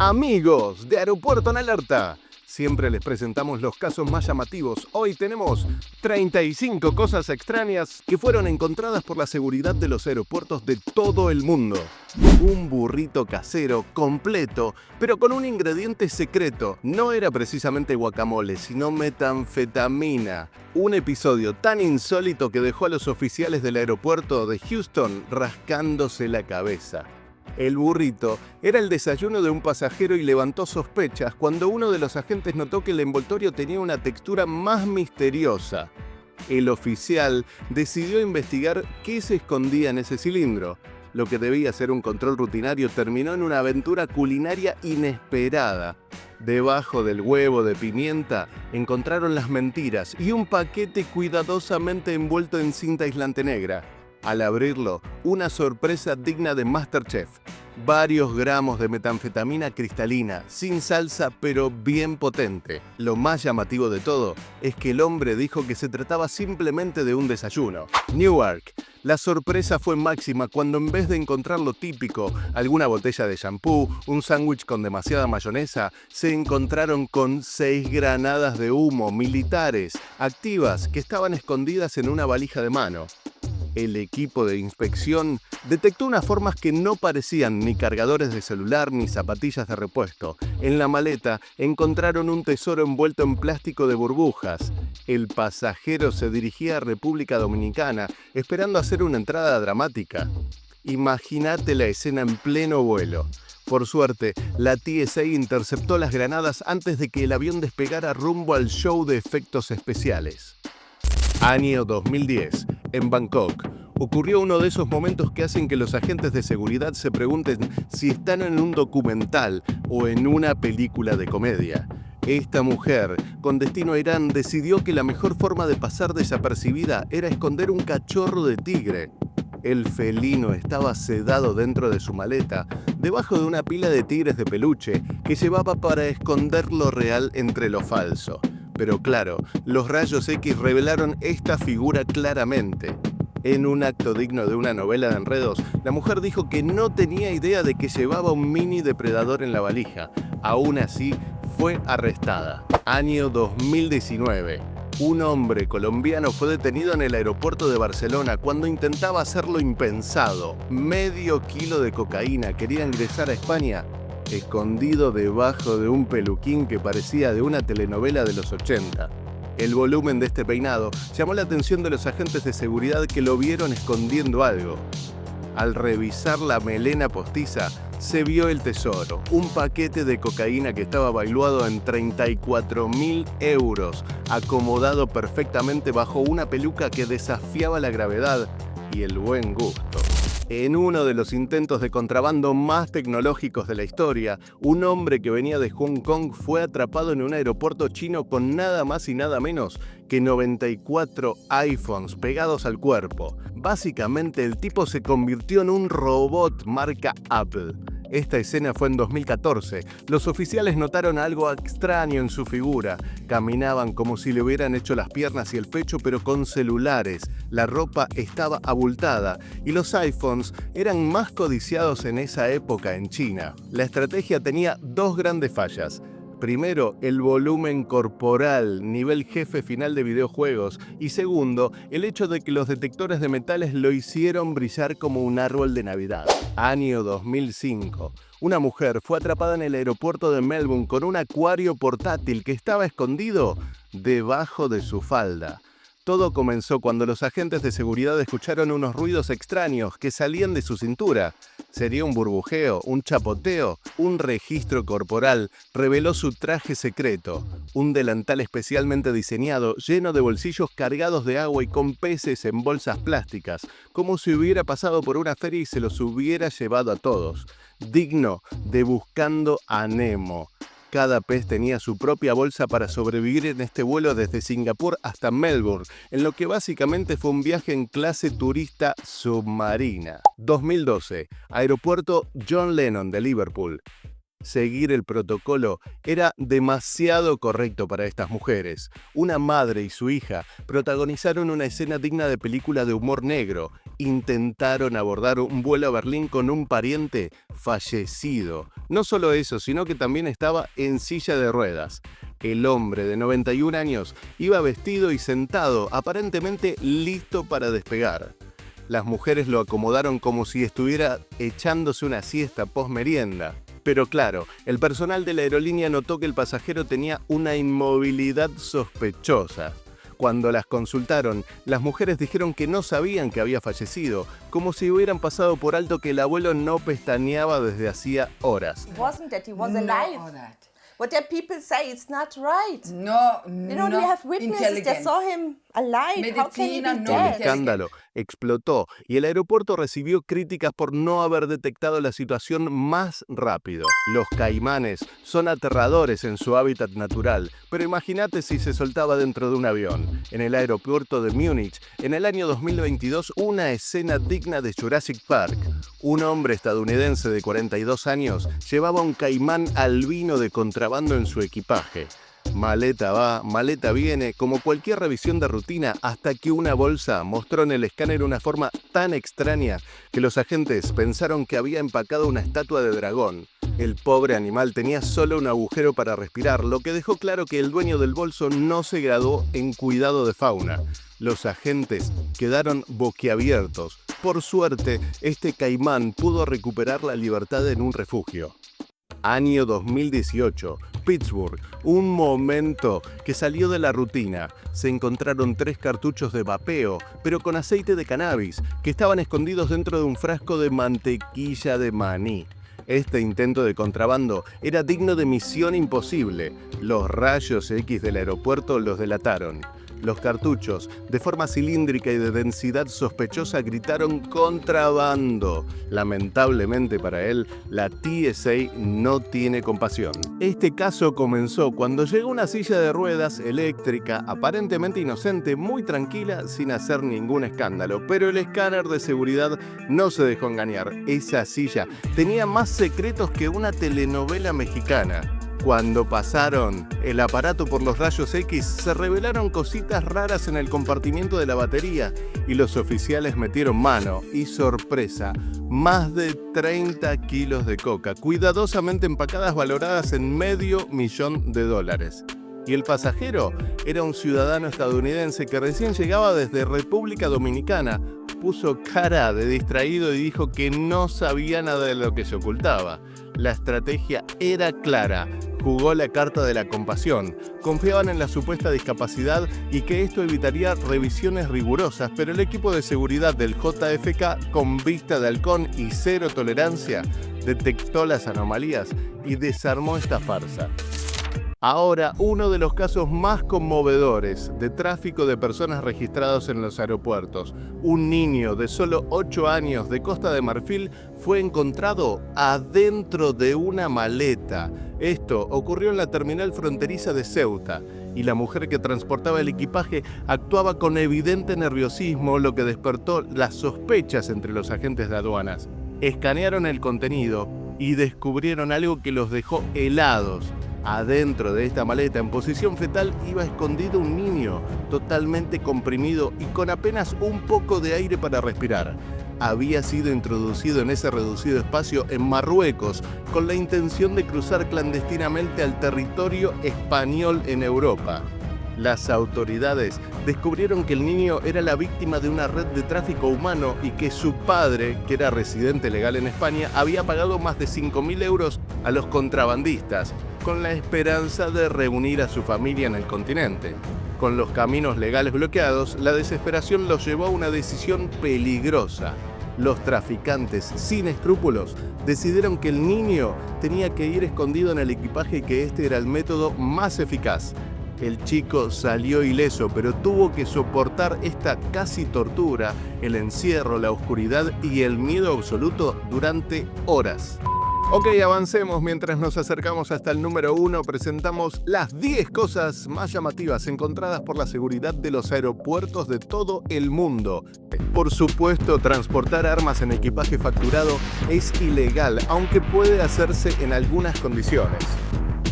Amigos de Aeropuerto en Alerta, siempre les presentamos los casos más llamativos. Hoy tenemos 35 cosas extrañas que fueron encontradas por la seguridad de los aeropuertos de todo el mundo. Un burrito casero completo, pero con un ingrediente secreto. No era precisamente guacamole, sino metanfetamina. Un episodio tan insólito que dejó a los oficiales del aeropuerto de Houston rascándose la cabeza. El burrito era el desayuno de un pasajero y levantó sospechas cuando uno de los agentes notó que el envoltorio tenía una textura más misteriosa. El oficial decidió investigar qué se escondía en ese cilindro. Lo que debía ser un control rutinario terminó en una aventura culinaria inesperada. Debajo del huevo de pimienta encontraron las mentiras y un paquete cuidadosamente envuelto en cinta aislante negra. Al abrirlo, una sorpresa digna de MasterChef. Varios gramos de metanfetamina cristalina, sin salsa pero bien potente. Lo más llamativo de todo es que el hombre dijo que se trataba simplemente de un desayuno. Newark. La sorpresa fue máxima cuando en vez de encontrar lo típico, alguna botella de shampoo, un sándwich con demasiada mayonesa, se encontraron con 6 granadas de humo militares activas que estaban escondidas en una valija de mano. El equipo de inspección detectó unas formas que no parecían ni cargadores de celular ni zapatillas de repuesto. En la maleta encontraron un tesoro envuelto en plástico de burbujas. El pasajero se dirigía a República Dominicana esperando hacer una entrada dramática. Imagínate la escena en pleno vuelo. Por suerte, la TSA interceptó las granadas antes de que el avión despegara rumbo al show de efectos especiales. Año 2010. En Bangkok, ocurrió uno de esos momentos que hacen que los agentes de seguridad se pregunten si están en un documental o en una película de comedia. Esta mujer, con destino a Irán, decidió que la mejor forma de pasar desapercibida era esconder un cachorro de tigre. El felino estaba sedado dentro de su maleta, debajo de una pila de tigres de peluche que llevaba para esconder lo real entre lo falso. Pero claro, los rayos X revelaron esta figura claramente. En un acto digno de una novela de enredos, la mujer dijo que no tenía idea de que llevaba un mini depredador en la valija. Aún así, fue arrestada. Año 2019. Un hombre colombiano fue detenido en el aeropuerto de Barcelona cuando intentaba hacer lo impensado. Medio kilo de cocaína quería ingresar a España, escondido debajo de un peluquín que parecía de una telenovela de los 80. El volumen de este peinado llamó la atención de los agentes de seguridad que lo vieron escondiendo algo. Al revisar la melena postiza, se vio el tesoro, un paquete de cocaína que estaba valuado en 34.000 euros, acomodado perfectamente bajo una peluca que desafiaba la gravedad y el buen gusto. En uno de los intentos de contrabando más tecnológicos de la historia, un hombre que venía de Hong Kong fue atrapado en un aeropuerto chino con nada más y nada menos que 94 iPhones pegados al cuerpo. Básicamente, el tipo se convirtió en un robot marca Apple. Esta escena fue en 2014. Los oficiales notaron algo extraño en su figura. Caminaban como si le hubieran hecho las piernas y el pecho, pero con celulares. La ropa estaba abultada y los iPhones eran más codiciados en esa época en China. La estrategia tenía dos grandes fallas. Primero, el volumen corporal, nivel jefe final de videojuegos. Y segundo, el hecho de que los detectores de metales lo hicieron brillar como un árbol de Navidad. Año 2005. Una mujer fue atrapada en el aeropuerto de Melbourne con un acuario portátil que estaba escondido debajo de su falda. Todo comenzó cuando los agentes de seguridad escucharon unos ruidos extraños que salían de su cintura. ¿Sería un burbujeo? ¿Un chapoteo? Un registro corporal reveló su traje secreto. Un delantal especialmente diseñado, lleno de bolsillos cargados de agua y con peces en bolsas plásticas, como si hubiera pasado por una feria y se los hubiera llevado a todos. Digno de Buscando a Nemo. Cada pez tenía su propia bolsa para sobrevivir en este vuelo desde Singapur hasta Melbourne, en lo que básicamente fue un viaje en clase turista submarina. 2012. Aeropuerto John Lennon de Liverpool. Seguir el protocolo era demasiado correcto para estas mujeres. Una madre y su hija protagonizaron una escena digna de película de humor negro. Intentaron abordar un vuelo a Berlín con un pariente fallecido. No solo eso, sino que también estaba en silla de ruedas. El hombre de 91 años iba vestido y sentado, aparentemente listo para despegar. Las mujeres lo acomodaron como si estuviera echándose una siesta post-merienda. Pero claro, el personal de la aerolínea notó que el pasajero tenía una inmovilidad sospechosa. Cuando las consultaron, las mujeres dijeron que no sabían que había fallecido, como si hubieran pasado por alto que el abuelo no pestañeaba desde hacía horas. Wasn't that he was alive? No, that. But the people say it's not right. No, You know, we have witnesses that saw him alive. How can he be Medicina, no El dead? escándalo explotó y el aeropuerto recibió críticas por no haber detectado la situación más rápido. Los caimanes son aterradores en su hábitat natural, pero imagínate si se soltaba dentro de un avión. En el aeropuerto de Múnich, en el año 2022, una escena digna de Jurassic Park. Un hombre estadounidense de 42 años llevaba un caimán albino de contrabando en su equipaje. Maleta va, maleta viene, como cualquier revisión de rutina, hasta que una bolsa mostró en el escáner una forma tan extraña que los agentes pensaron que había empacado una estatua de dragón. El pobre animal tenía solo un agujero para respirar, lo que dejó claro que el dueño del bolso no se graduó en cuidado de fauna. Los agentes quedaron boquiabiertos. Por suerte, este caimán pudo recuperar la libertad en un refugio. Año 2018, Pittsburgh, un momento que salió de la rutina. Se encontraron 3 cartuchos de vapeo, pero con aceite de cannabis, que estaban escondidos dentro de un frasco de mantequilla de maní. Este intento de contrabando era digno de Misión Imposible. Los rayos X del aeropuerto los delataron. Los cartuchos, de forma cilíndrica y de densidad sospechosa, gritaron contrabando. Lamentablemente para él, la TSA no tiene compasión. Este caso comenzó cuando llegó una silla de ruedas eléctrica, aparentemente inocente, muy tranquila, sin hacer ningún escándalo. Pero el escáner de seguridad no se dejó engañar. Esa silla tenía más secretos que una telenovela mexicana. Cuando pasaron el aparato por los rayos X, se revelaron cositas raras en el compartimiento de la batería y los oficiales metieron mano y sorpresa, más de 30 kilos de coca, cuidadosamente empacadas, valoradas en $500,000. Y el pasajero era un ciudadano estadounidense que recién llegaba desde República Dominicana. Puso cara de distraído y dijo que no sabía nada de lo que se ocultaba. La estrategia era clara. Jugó la carta de la compasión. Confiaban en la supuesta discapacidad y que esto evitaría revisiones rigurosas, pero el equipo de seguridad del JFK, con vista de halcón y cero tolerancia, detectó las anomalías y desarmó esta farsa. Ahora, uno de los casos más conmovedores de tráfico de personas registrados en los aeropuertos. Un niño de solo 8 años de Costa de Marfil fue encontrado adentro de una maleta. Esto ocurrió en la terminal fronteriza de Ceuta y la mujer que transportaba el equipaje actuaba con evidente nerviosismo, lo que despertó las sospechas entre los agentes de aduanas. Escanearon el contenido y descubrieron algo que los dejó helados. Adentro de esta maleta, en posición fetal, iba escondido un niño, totalmente comprimido y con apenas un poco de aire para respirar. Había sido introducido en ese reducido espacio en Marruecos, con la intención de cruzar clandestinamente al territorio español en Europa. Las autoridades descubrieron que el niño era la víctima de una red de tráfico humano y que su padre, que era residente legal en España, había pagado más de 5.000 euros a los contrabandistas, con la esperanza de reunir a su familia en el continente. Con los caminos legales bloqueados, la desesperación los llevó a una decisión peligrosa. Los traficantes, sin escrúpulos, decidieron que el niño tenía que ir escondido en el equipaje y que este era el método más eficaz. El chico salió ileso, pero tuvo que soportar esta casi tortura, el encierro, la oscuridad y el miedo absoluto durante horas. Ok, avancemos. Mientras nos acercamos hasta el número 1, presentamos las 10 cosas más llamativas encontradas por la seguridad de los aeropuertos de todo el mundo. Por supuesto, transportar armas en equipaje facturado es ilegal, aunque puede hacerse en algunas condiciones.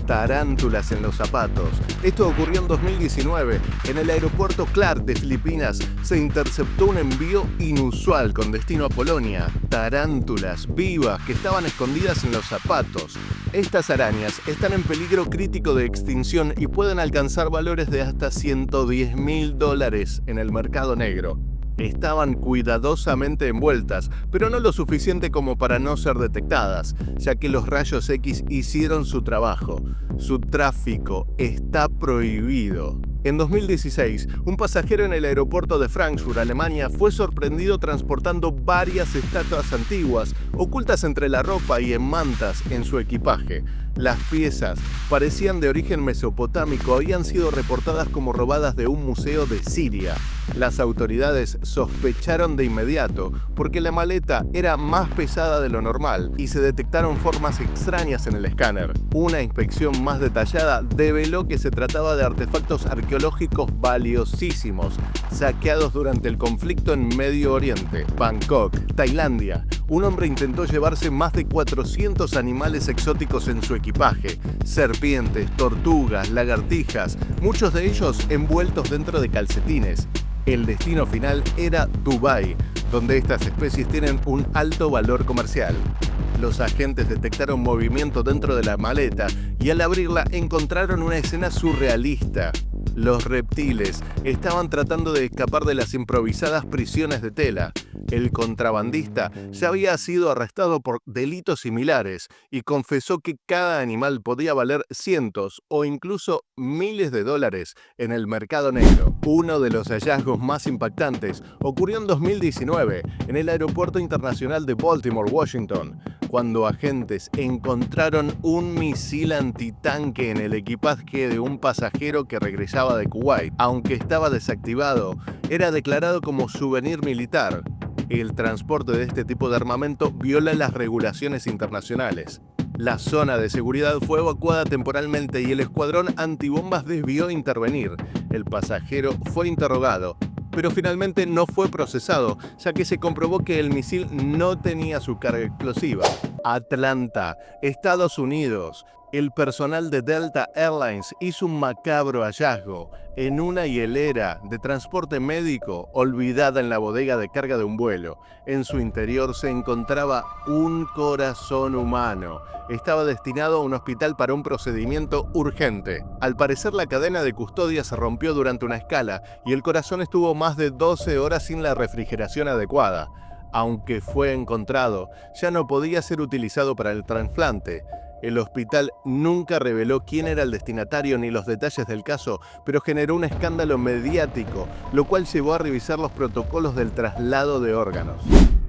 Tarántulas en los zapatos. Esto ocurrió en 2019. En el aeropuerto Clark de Filipinas se interceptó un envío inusual con destino a Polonia. Tarántulas vivas que estaban escondidas en los zapatos. Estas arañas están en peligro crítico de extinción y pueden alcanzar valores de hasta $110.000 en el mercado negro. Estaban cuidadosamente envueltas, pero no lo suficiente como para no ser detectadas, ya que los rayos X hicieron su trabajo. Su tráfico está prohibido. En 2016, un pasajero en el aeropuerto de Frankfurt, Alemania, fue sorprendido transportando varias estatuas antiguas, ocultas entre la ropa y en mantas en su equipaje. Las piezas parecían de origen mesopotámico, habían sido reportadas como robadas de un museo de Siria. Las autoridades sospecharon de inmediato porque la maleta era más pesada de lo normal y se detectaron formas extrañas en el escáner. Una inspección más detallada develó que se trataba de artefactos arqueológicos valiosísimos, saqueados durante el conflicto en Medio Oriente. Bangkok, Tailandia. Un hombre intentó llevarse más de 400 animales exóticos en su equipaje. Serpientes, tortugas, lagartijas, muchos de ellos envueltos dentro de calcetines. El destino final era Dubái, donde estas especies tienen un alto valor comercial. Los agentes detectaron movimiento dentro de la maleta y al abrirla encontraron una escena surrealista. Los reptiles estaban tratando de escapar de las improvisadas prisiones de tela. El contrabandista ya había sido arrestado por delitos similares y confesó que cada animal podía valer cientos o incluso miles de dólares en el mercado negro. Uno de los hallazgos más impactantes ocurrió en 2019 en el Aeropuerto Internacional de Baltimore, Washington, cuando agentes encontraron un misil antitanque en el equipaje de un pasajero que regresaba de Kuwait. Aunque estaba desactivado, era declarado como souvenir militar. El transporte de este tipo de armamento viola las regulaciones internacionales. La zona de seguridad fue evacuada temporalmente y el escuadrón antibombas debió intervenir. El pasajero fue interrogado, pero finalmente no fue procesado, ya que se comprobó que el misil no tenía su carga explosiva. Atlanta, Estados Unidos. El personal de Delta Airlines hizo un macabro hallazgo en una hielera de transporte médico olvidada en la bodega de carga de un vuelo. En su interior se encontraba un corazón humano. Estaba destinado a un hospital para un procedimiento urgente. Al parecer, la cadena de custodia se rompió durante una escala y el corazón estuvo más de 12 horas sin la refrigeración adecuada. Aunque fue encontrado, ya no podía ser utilizado para el trasplante. El hospital nunca reveló quién era el destinatario ni los detalles del caso, pero generó un escándalo mediático, lo cual llevó a revisar los protocolos del traslado de órganos.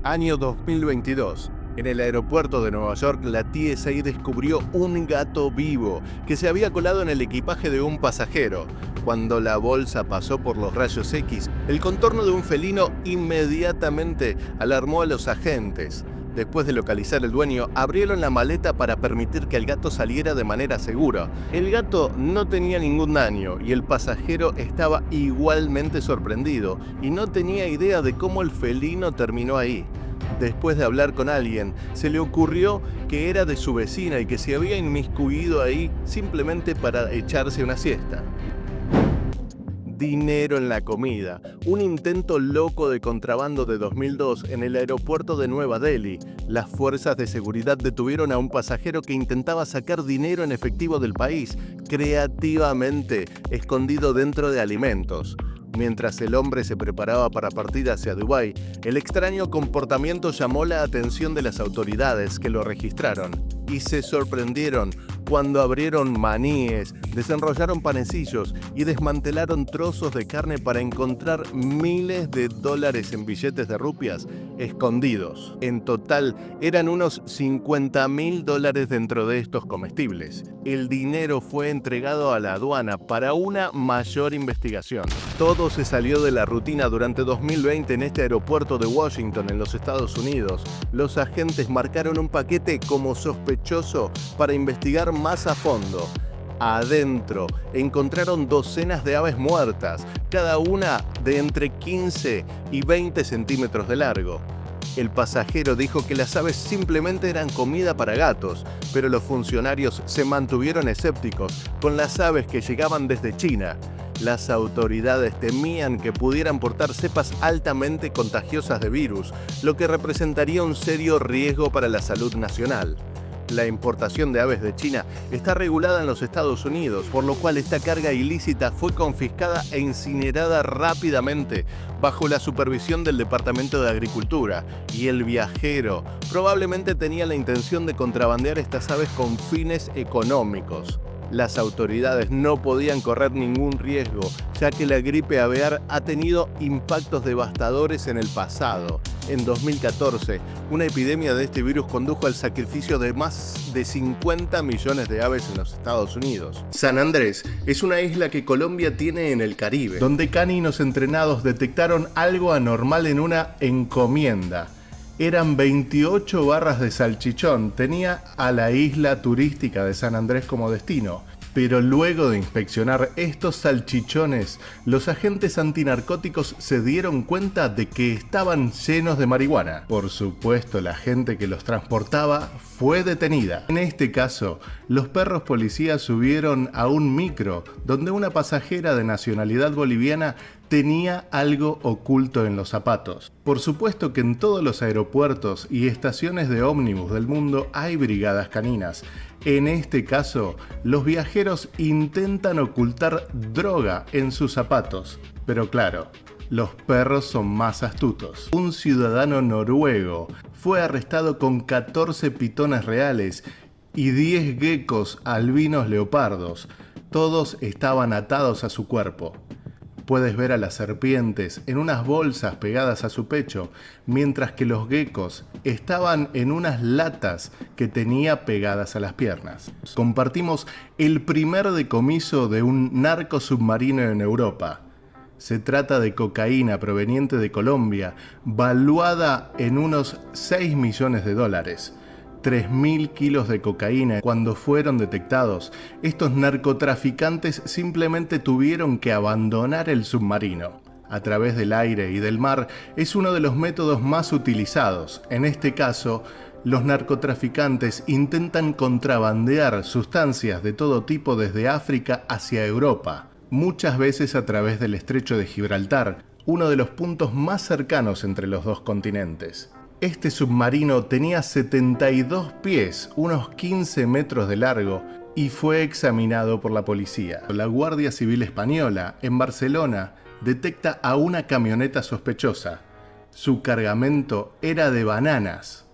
Año 2022. En el aeropuerto de Nueva York, la TSA descubrió un gato vivo que se había colado en el equipaje de un pasajero. Cuando la bolsa pasó por los rayos X, el contorno de un felino inmediatamente alarmó a los agentes. Después de localizar el dueño, abrieron la maleta para permitir que el gato saliera de manera segura. El gato no tenía ningún daño y el pasajero estaba igualmente sorprendido y no tenía idea de cómo el felino terminó ahí. Después de hablar con alguien, se le ocurrió que era de su vecina y que se había inmiscuido ahí simplemente para echarse una siesta. Dinero en la comida. Un intento loco de contrabando de 2002 en el aeropuerto de Nueva Delhi. Las fuerzas de seguridad detuvieron a un pasajero que intentaba sacar dinero en efectivo del país, creativamente escondido dentro de alimentos. Mientras el hombre se preparaba para partir hacia Dubái, el extraño comportamiento llamó la atención de las autoridades que lo registraron y se sorprendieron cuando abrieron maníes, desenrollaron panecillos y desmantelaron trozos de carne para encontrar miles de dólares en billetes de rupias escondidos. En total, eran unos $50.000 dentro de estos comestibles. El dinero fue entregado a la aduana para una mayor investigación. Todo se salió de la rutina durante 2020 en este aeropuerto de Washington, en los Estados Unidos. Los agentes marcaron un paquete como sospechoso para investigar más a fondo. Adentro encontraron docenas de aves muertas, cada una de entre 15 y 20 centímetros de largo. El pasajero dijo que las aves simplemente eran comida para gatos, pero los funcionarios se mantuvieron escépticos con las aves que llegaban desde China. Las autoridades temían que pudieran portar cepas altamente contagiosas de virus, lo que representaría un serio riesgo para la salud nacional. La importación de aves de China está regulada en los Estados Unidos, por lo cual esta carga ilícita fue confiscada e incinerada rápidamente bajo la supervisión del Departamento de Agricultura, y el viajero probablemente tenía la intención de contrabandear estas aves con fines económicos. Las autoridades no podían correr ningún riesgo, ya que la gripe aviar ha tenido impactos devastadores en el pasado. En 2014, una epidemia de este virus condujo al sacrificio de más de 50 millones de aves en los Estados Unidos. San Andrés es una isla que Colombia tiene en el Caribe, donde caninos entrenados detectaron algo anormal en una encomienda. Eran 28 barras de salchichón, tenía a la isla turística de San Andrés como destino. Pero luego de inspeccionar estos salchichones, los agentes antinarcóticos se dieron cuenta de que estaban llenos de marihuana. Por supuesto, la gente que los transportaba fue detenida. En este caso, los perros policías subieron a un micro donde una pasajera de nacionalidad boliviana tenía algo oculto en los zapatos. Por supuesto que en todos los aeropuertos y estaciones de ómnibus del mundo hay brigadas caninas. En este caso, los viajeros intentan ocultar droga en sus zapatos. Pero claro, los perros son más astutos. Un ciudadano noruego fue arrestado con 14 pitones reales y 10 geckos albinos leopardos. Todos estaban atados a su cuerpo. Puedes ver a las serpientes en unas bolsas pegadas a su pecho, mientras que los geckos estaban en unas latas que tenía pegadas a las piernas. Compartimos el primer decomiso de un narco submarino en Europa. Se trata de cocaína proveniente de Colombia, valuada en unos $6 millones. 3.000 kilos de cocaína. Cuando fueron detectados, estos narcotraficantes simplemente tuvieron que abandonar el submarino. A través del aire y del mar es uno de los métodos más utilizados. En este caso, los narcotraficantes intentan contrabandear sustancias de todo tipo desde África hacia Europa, muchas veces a través del Estrecho de Gibraltar, uno de los puntos más cercanos entre los dos continentes. Este submarino tenía 72 pies, unos 15 metros de largo, y fue examinado por la policía. La Guardia Civil Española, en Barcelona, detecta a una camioneta sospechosa. Su cargamento era de bananas.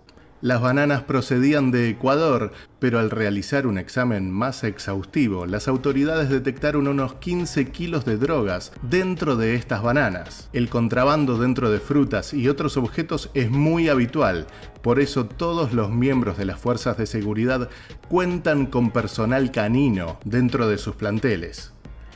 Las bananas procedían de Ecuador, pero al realizar un examen más exhaustivo, las autoridades detectaron unos 15 kilos de drogas dentro de estas bananas. El contrabando dentro de frutas y otros objetos es muy habitual, por eso todos los miembros de las fuerzas de seguridad cuentan con personal canino dentro de sus planteles.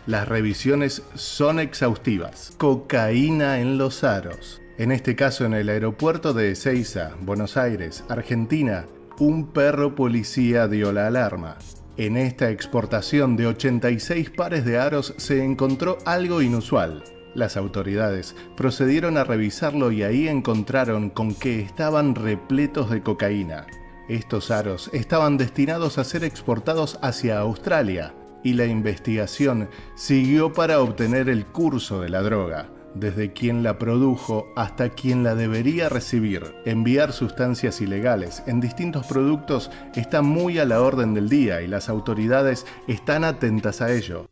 Las revisiones son exhaustivas. Cocaína en los aros. En este caso, en el aeropuerto de Ezeiza, Buenos Aires, Argentina, un perro policía dio la alarma. En esta exportación de 86 pares de aros se encontró algo inusual. Las autoridades procedieron a revisarlo y ahí encontraron con que estaban repletos de cocaína. Estos aros estaban destinados a ser exportados hacia Australia y la investigación siguió para obtener el curso de la droga. Desde quien la produjo hasta quien la debería recibir. Enviar sustancias ilegales en distintos productos está muy a la orden del día y las autoridades están atentas a ello.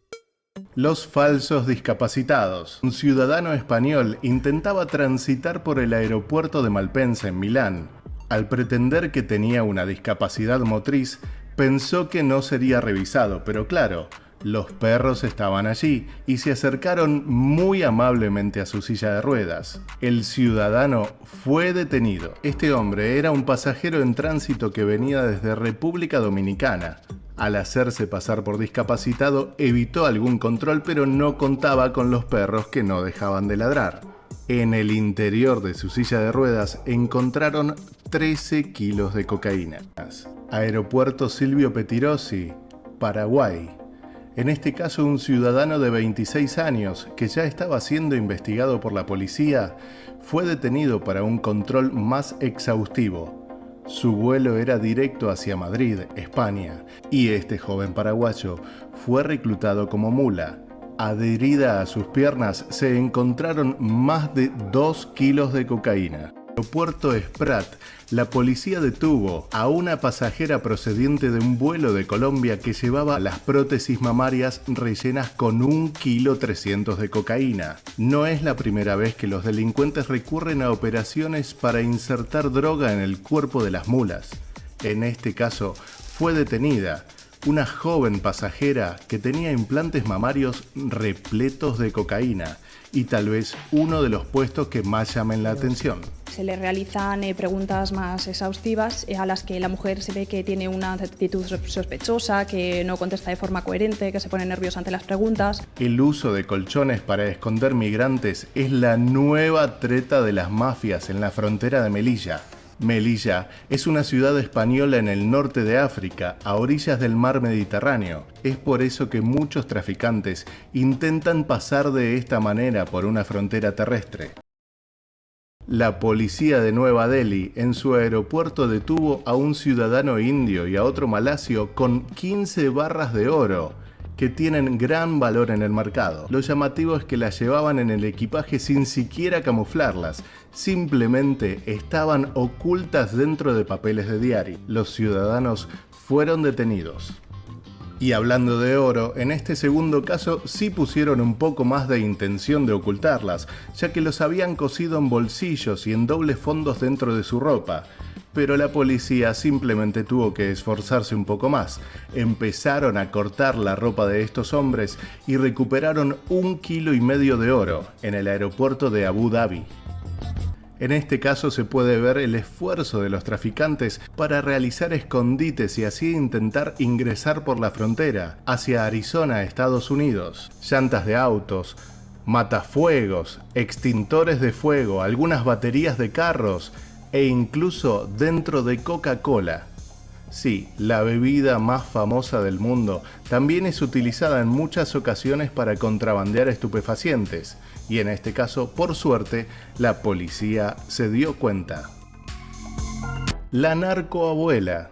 Los falsos discapacitados. Un ciudadano español intentaba transitar por el aeropuerto de Malpensa en Milán. Al pretender que tenía una discapacidad motriz, Pensó que no sería revisado, pero claro, los perros estaban allí y se acercaron muy amablemente a su silla de ruedas. El ciudadano fue detenido. Este hombre era un pasajero en tránsito que venía desde República Dominicana. Al hacerse pasar por discapacitado, evitó algún control, pero no contaba con los perros que no dejaban de ladrar. En el interior de su silla de ruedas encontraron 13 kilos de cocaína. Aeropuerto Silvio Pettirossi, Paraguay. En este caso, un ciudadano de 26 años, que ya estaba siendo investigado por la policía, fue detenido para un control más exhaustivo. Su vuelo era directo hacia Madrid, España, y este joven paraguayo fue reclutado como mula. Adherida a sus piernas se encontraron más de 2 kilos de cocaína. En el aeropuerto Prat, la policía detuvo a una pasajera procedente de un vuelo de Colombia que llevaba las prótesis mamarias rellenas con 1,3 kg de cocaína. No es la primera vez que los delincuentes recurren a operaciones para insertar droga en el cuerpo de las mulas. En este caso, fue detenida una joven pasajera que tenía implantes mamarios repletos de cocaína y tal vez uno de los puestos que más llamen la atención. Se le realizan preguntas más exhaustivas a las que la mujer se ve que tiene una actitud sospechosa, que no contesta de forma coherente, que se pone nerviosa ante las preguntas. El uso de colchones para esconder migrantes es la nueva treta de las mafias en la frontera de Melilla. Melilla es una ciudad española en el norte de África, a orillas del mar Mediterráneo. Es por eso que muchos traficantes intentan pasar de esta manera por una frontera terrestre. La policía de Nueva Delhi en su aeropuerto detuvo a un ciudadano indio y a otro malasio con 15 barras de oro, que tienen gran valor en el mercado. Lo llamativo es que las llevaban en el equipaje sin siquiera camuflarlas, simplemente estaban ocultas dentro de papeles de diario. Los ciudadanos fueron detenidos. Y hablando de oro, en este segundo caso sí pusieron un poco más de intención de ocultarlas, ya que los habían cosido en bolsillos y en dobles fondos dentro de su ropa. Pero la policía simplemente tuvo que esforzarse un poco más. Empezaron a cortar la ropa de estos hombres y recuperaron 1,5 kilos de oro en el aeropuerto de Abu Dhabi. En este caso se puede ver el esfuerzo de los traficantes para realizar escondites y así intentar ingresar por la frontera hacia Arizona, Estados Unidos. Llantas de autos, matafuegos, extintores de fuego, algunas baterías de carros e incluso dentro de Coca-Cola. Sí, la bebida más famosa del mundo también es utilizada en muchas ocasiones para contrabandear estupefacientes, y en este caso, por suerte, la policía se dio cuenta. La narcoabuela.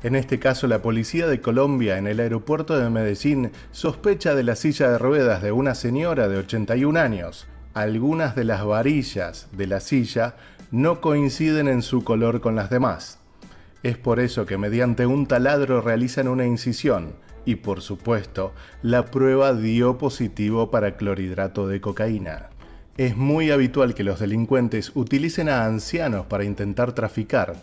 En este caso, la policía de Colombia en el aeropuerto de Medellín sospecha de la silla de ruedas de una señora de 81 años. Algunas de las varillas de la silla no coinciden en su color con las demás. Es por eso que mediante un taladro realizan una incisión y, por supuesto, la prueba dio positivo para clorhidrato de cocaína. Es muy habitual que los delincuentes utilicen a ancianos para intentar traficar,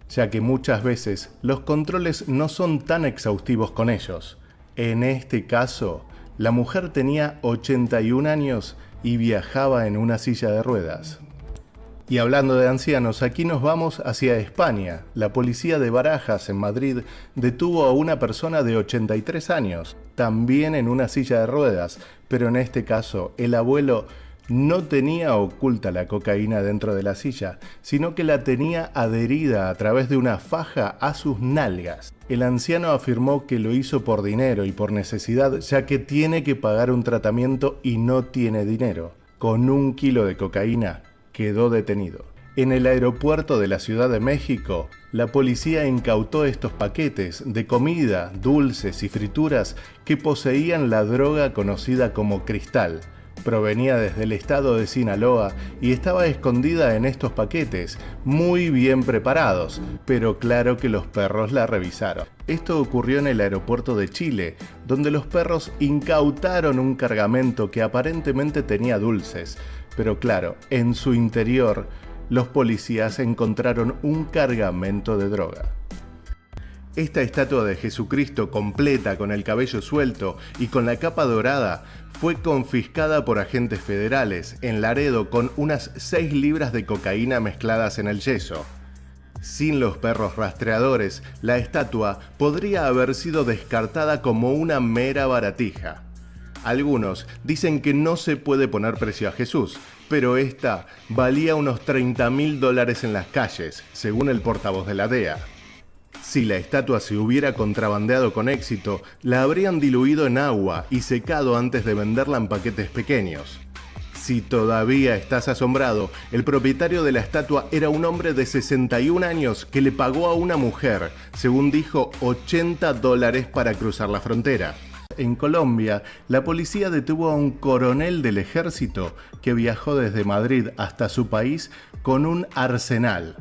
ya que muchas veces los controles no son tan exhaustivos con ellos. En este caso, la mujer tenía 81 años y viajaba en una silla de ruedas. Y hablando de ancianos, aquí nos vamos hacia España. La policía de Barajas, en Madrid, detuvo a una persona de 83 años, también en una silla de ruedas, pero en este caso el abuelo no tenía oculta la cocaína dentro de la silla, sino que la tenía adherida a través de una faja a sus nalgas. El anciano afirmó que lo hizo por dinero y por necesidad, ya que tiene que pagar un tratamiento y no tiene dinero. Con 1 kilo de cocaína, quedó detenido. En el aeropuerto de la Ciudad de México, la policía incautó estos paquetes de comida, dulces y frituras que poseían la droga conocida como cristal. Provenía desde el estado de Sinaloa y estaba escondida en estos paquetes, muy bien preparados, pero claro que los perros la revisaron. Esto ocurrió en el aeropuerto de Chile, donde los perros incautaron un cargamento que aparentemente tenía dulces, pero claro, en su interior, los policías encontraron un cargamento de droga. Esta estatua de Jesucristo completa con el cabello suelto y con la capa dorada fue confiscada por agentes federales en Laredo con unas 6 libras de cocaína mezcladas en el yeso. Sin los perros rastreadores, la estatua podría haber sido descartada como una mera baratija. Algunos dicen que no se puede poner precio a Jesús, pero esta valía unos $30.000 en las calles, según el portavoz de la DEA. Si la estatua se hubiera contrabandeado con éxito, la habrían diluido en agua y secado antes de venderla en paquetes pequeños. Si todavía estás asombrado, el propietario de la estatua era un hombre de 61 años que le pagó a una mujer, según dijo, $80 para cruzar la frontera. En Colombia, la policía detuvo a un coronel del ejército que viajó desde Madrid hasta su país con un arsenal.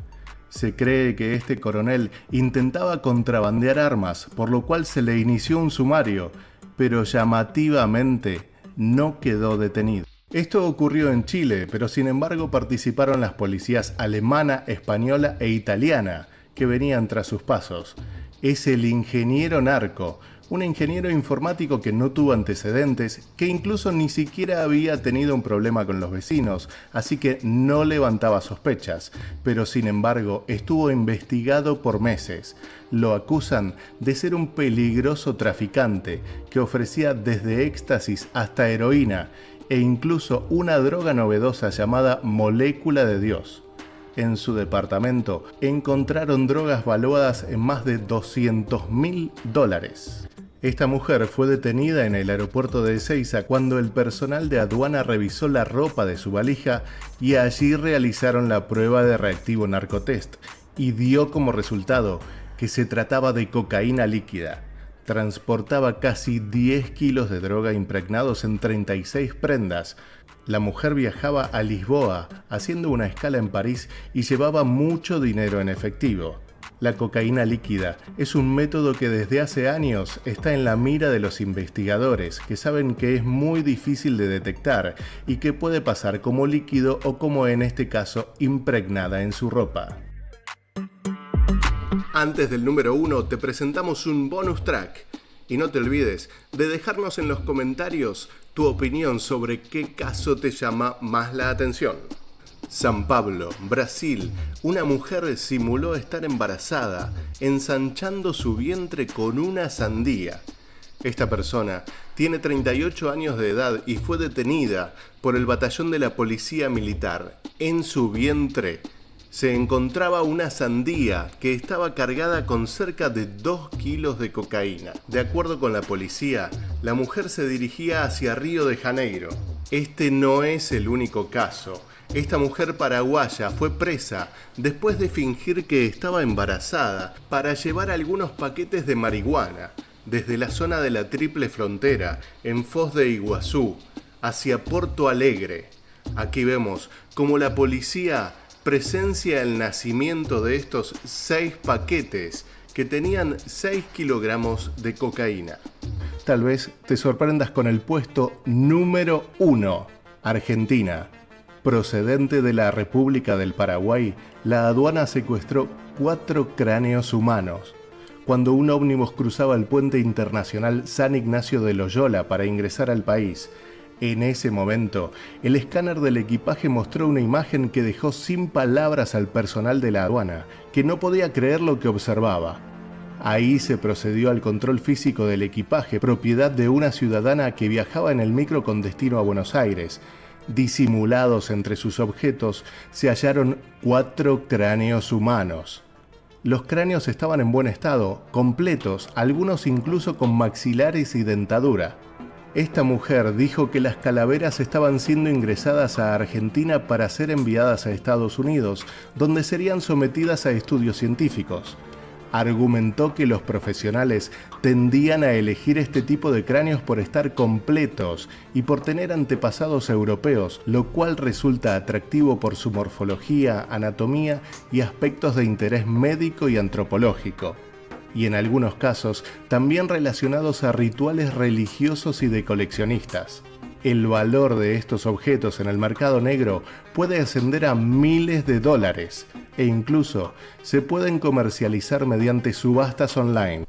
Se cree que este coronel intentaba contrabandear armas, por lo cual se le inició un sumario, pero llamativamente no quedó detenido. Esto ocurrió en Chile, pero sin embargo participaron las policías alemana, española e italiana, que venían tras sus pasos. Es el ingeniero narco, un ingeniero informático que no tuvo antecedentes, que incluso ni siquiera había tenido un problema con los vecinos, así que no levantaba sospechas, pero sin embargo estuvo investigado por meses. Lo acusan de ser un peligroso traficante que ofrecía desde éxtasis hasta heroína e incluso una droga novedosa llamada molécula de Dios. En su departamento encontraron drogas valuadas en más de $200.000. Esta mujer fue detenida en el aeropuerto de Ezeiza cuando el personal de aduana revisó la ropa de su valija y allí realizaron la prueba de reactivo narcotest y dio como resultado que se trataba de cocaína líquida. Transportaba casi 10 kilos de droga impregnados en 36 prendas. La mujer viajaba a Lisboa, haciendo una escala en París y llevaba mucho dinero en efectivo. La cocaína líquida es un método que desde hace años está en la mira de los investigadores, que saben que es muy difícil de detectar y que puede pasar como líquido o, como en este caso, impregnada en su ropa. Antes del número 1 te presentamos un bonus track. Y no te olvides de dejarnos en los comentarios tu opinión sobre qué caso te llama más la atención. San Pablo, Brasil, una mujer simuló estar embarazada, ensanchando su vientre con una sandía. Esta persona tiene 38 años de edad y fue detenida por el batallón de la policía militar. En su vientre se encontraba una sandía que estaba cargada con cerca de 2 kilos de cocaína. De acuerdo con la policía, la mujer se dirigía hacia Río de Janeiro. Este no es el único caso. Esta mujer paraguaya fue presa después de fingir que estaba embarazada para llevar algunos paquetes de marihuana desde la zona de la Triple Frontera, en Foz de Iguazú, hacia Porto Alegre. Aquí vemos cómo la policía presencia el nacimiento de estos 6 paquetes que tenían 6 kilogramos de cocaína. Tal vez te sorprendas con el puesto número 1, Argentina. Procedente de la República del Paraguay, la aduana secuestró 4 cráneos humanos. Cuando un ómnibus cruzaba el puente internacional San Ignacio de Loyola para ingresar al país, en ese momento, el escáner del equipaje mostró una imagen que dejó sin palabras al personal de la aduana, que no podía creer lo que observaba. Ahí se procedió al control físico del equipaje, propiedad de una ciudadana que viajaba en el micro con destino a Buenos Aires. Disimulados entre sus objetos, se hallaron 4 cráneos humanos. Los cráneos estaban en buen estado, completos, algunos incluso con maxilares y dentadura. Esta mujer dijo que las calaveras estaban siendo ingresadas a Argentina para ser enviadas a Estados Unidos, donde serían sometidas a estudios científicos. Argumentó que los profesionales tendían a elegir este tipo de cráneos por estar completos y por tener antepasados europeos, lo cual resulta atractivo por su morfología, anatomía y aspectos de interés médico y antropológico, y en algunos casos también relacionados a rituales religiosos y de coleccionistas. El valor de estos objetos en el mercado negro puede ascender a miles de dólares e incluso se pueden comercializar mediante subastas online.